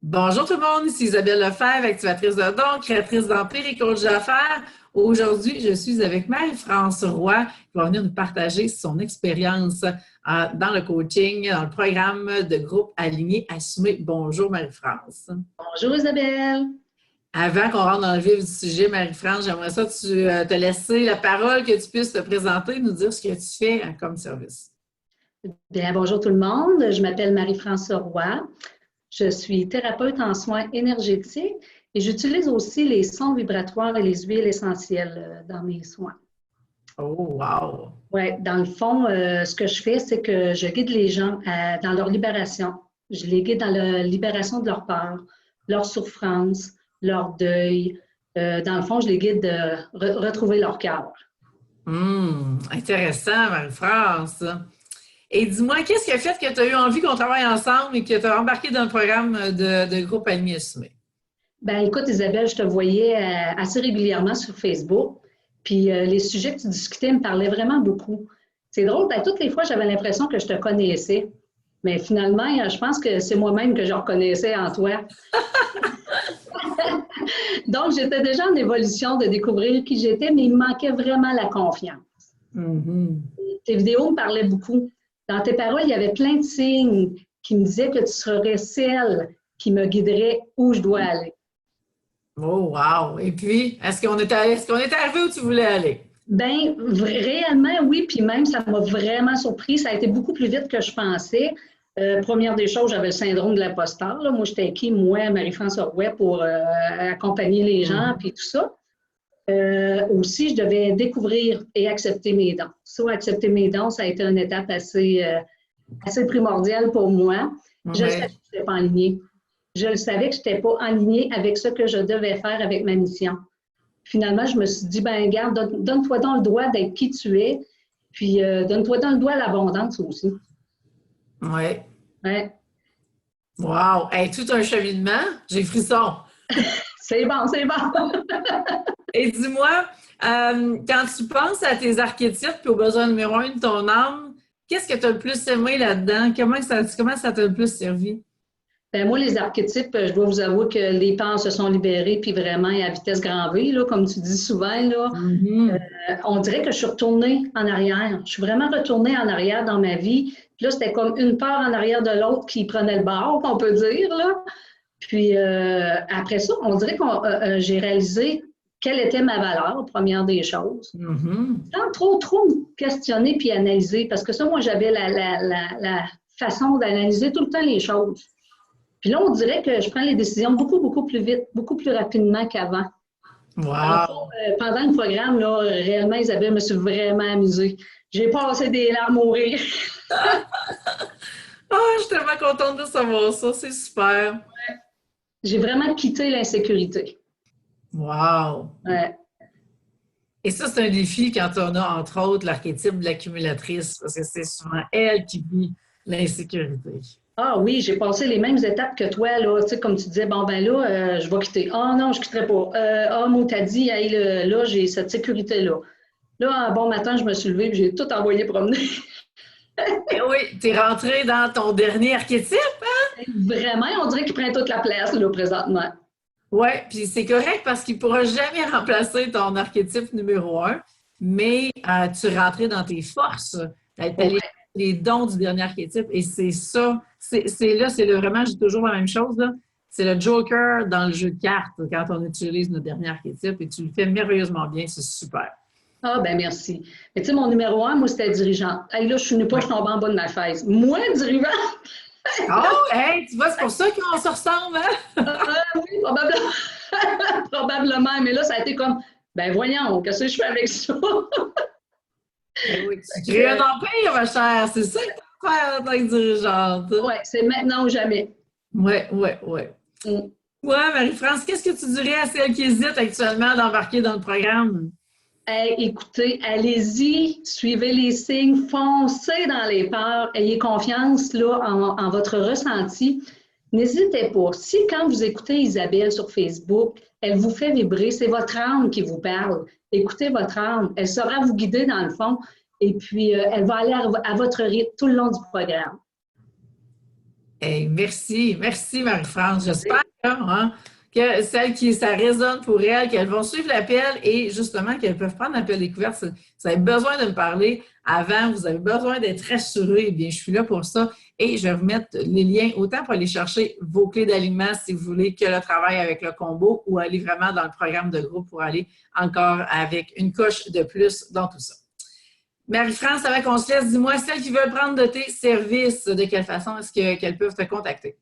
Bonjour tout le monde, ici Isabelle Lefebvre, activatrice de dons, créatrice d'Empire et coach d'affaires. Aujourd'hui, je suis avec Marie-France Roy qui va venir nous partager son expérience dans le coaching, dans le programme de groupe Aligné Assumé. Bonjour Marie-France. Bonjour Isabelle. Avant qu'on rentre dans le vif du sujet, Marie-France, j'aimerais ça te laisser la parole, que tu puisses te présenter, nous dire ce que tu fais comme service. Bien, bonjour tout le monde. Je m'appelle Marie-France Roy. Je suis thérapeute en soins énergétiques et j'utilise aussi les sons vibratoires et les huiles essentielles dans mes soins. Oh, wow! Oui, dans le fond, ce que je fais, c'est que je guide les gens dans leur libération. Je les guide dans la libération de leur peur, leur souffrance, leur deuil. Dans le fond, je les guide de retrouver leur cœur. Intéressant, Marie-France. Et dis-moi, qu'est-ce qui a fait que tu as eu envie qu'on travaille ensemble et que tu as embarqué dans le programme de groupe Aligné Assumé? Ben, écoute, Isabelle, je te voyais assez régulièrement sur Facebook, puis les sujets que tu discutais me parlaient vraiment beaucoup. C'est drôle, ben, toutes les fois, j'avais l'impression que je te connaissais, mais finalement, je pense que c'est moi-même que je reconnaissais en toi. Donc, j'étais déjà en évolution de découvrir qui j'étais, mais il me manquait vraiment la confiance. Tes vidéos me parlaient beaucoup. Dans tes paroles, il y avait plein de signes qui me disaient que tu serais celle qui me guiderait où je dois aller. Oh, wow! Et puis, est-ce qu'on est arrivé où tu voulais aller? Bien, réellement, oui, puis même, ça m'a vraiment surpris. Ça a été beaucoup plus vite que je pensais. Première des choses, j'avais le syndrome de l'imposteur. Moi, j'étais qui, moi, Marie-France Roy, pour accompagner les gens, puis tout ça. Aussi, je devais découvrir et accepter mes dons. Ça, accepter mes dons, ça a été une étape assez primordiale pour moi. Je savais que je n'étais pas alignée. Je savais que je n'étais pas alignée avec ce que je devais faire avec ma mission. Finalement, je me suis dit, ben regarde, donne-toi donc le droit d'être qui tu es, puis donne-toi donc le droit à l'abondance aussi. Oui. Ouais. Wow! Hey, tout un cheminement, j'ai frisson. C'est bon, c'est bon. Et dis-moi, quand tu penses à tes archétypes et aux besoins numéro 1 de ton âme, qu'est-ce que tu as le plus aimé là-dedans? Comment ça t'a le plus servi? Ben moi, les archétypes, je dois vous avouer que les peurs se sont libérés, puis vraiment à vitesse grand V, là, comme tu dis souvent, là. On dirait que je suis retournée en arrière. Je suis vraiment retournée en arrière dans ma vie. Puis là, c'était comme une peur en arrière de l'autre qui prenait le bord, on peut dire, là. Puis après ça, on dirait que j'ai réalisé quelle était ma valeur, première des choses. Sans trop me questionner puis analyser, parce que ça, moi, j'avais la façon d'analyser tout le temps les choses. Puis là, on dirait que je prends les décisions beaucoup plus vite, beaucoup plus rapidement qu'avant. Wow! Pendant le programme, là, réellement, Isabelle, je me suis vraiment amusée. J'ai passé des larmes au rire. Je suis tellement contente de savoir ça, c'est super. Ouais. J'ai vraiment quitté l'insécurité. Wow! Ouais. Et ça, c'est un défi quand on a, entre autres, l'archétype de l'accumulatrice, parce que c'est souvent elle qui vit l'insécurité. Ah oui, j'ai passé les mêmes étapes que toi, là, tu sais, comme tu disais, bon, ben là, je vais quitter. Ah non, je ne quitterai pas. Moi, t'as dit, hey, là, j'ai cette sécurité-là. Là, un bon matin, je me suis levée et j'ai tout envoyé promener. Et oui, tu es rentré dans ton dernier archétype, hein? Vraiment, on dirait qu'il prend toute la place, là, présentement. Oui, puis c'est correct parce qu'il ne pourra jamais remplacer ton archétype numéro 1, mais tu es rentré dans tes forces. Tu as les dons du dernier archétype et c'est ça. Vraiment, je dis toujours la même chose, là. C'est le joker dans le jeu de cartes quand on utilise notre dernier archétype et tu le fais merveilleusement bien, c'est super. Ah, ben merci. Mais tu sais, mon numéro 1, moi, c'était dirigeante. Hey, là, je suis tombée en bas de ma chaise. Moi, dirigeante? Oh, hey, tu vois, c'est pour ça qu'on se ressemble, hein? Oui, probablement. Probablement. Mais là, ça a été comme, ben voyons, qu'est-ce que je fais avec ça? Oui, tu crées un empire, ma chère. C'est ça que tu vas faire en tant que dirigeante. Oui, c'est maintenant ou jamais. Oui. Ouais, Marie-France, qu'est-ce que tu dirais à celles qui hésitent actuellement d'embarquer dans le programme? Hey, écoutez, allez-y, suivez les signes, foncez dans les peurs, ayez confiance là, en votre ressenti. N'hésitez pas. Si quand vous écoutez Isabelle sur Facebook, elle vous fait vibrer, c'est votre âme qui vous parle. Écoutez votre âme. Elle saura vous guider dans le fond et puis elle va aller à votre rythme tout le long du programme. Hey, merci, merci Marie-France. J'espère que celles qui ça résonne pour elles, qu'elles vont suivre l'appel et justement qu'elles peuvent prendre l'appel découverte. Si vous avez besoin de me parler avant, vous avez besoin d'être rassuré, eh bien, je suis là pour ça. Et je vais vous mettre les liens autant pour aller chercher vos clés d'alignement si vous voulez que le travail avec le combo ou aller vraiment dans le programme de groupe pour aller encore avec une coche de plus dans tout ça. Marie-France, avant qu'on se laisse, dis-moi, celles qui veulent prendre de tes services, de quelle façon est-ce qu'elles peuvent te contacter?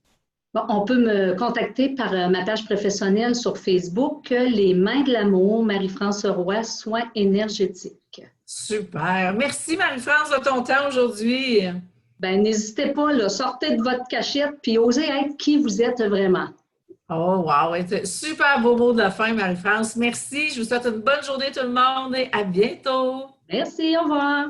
Bon, on peut me contacter par ma page professionnelle sur Facebook, Les Mains de l'amour, Marie-France Roy, soins énergétiques. Super. Merci Marie-France de ton temps aujourd'hui. Ben, n'hésitez pas, là, sortez de votre cachette puis osez être qui vous êtes vraiment. Oh, wow! Super beau mot de la fin, Marie-France. Merci. Je vous souhaite une bonne journée tout le monde et à bientôt. Merci, au revoir.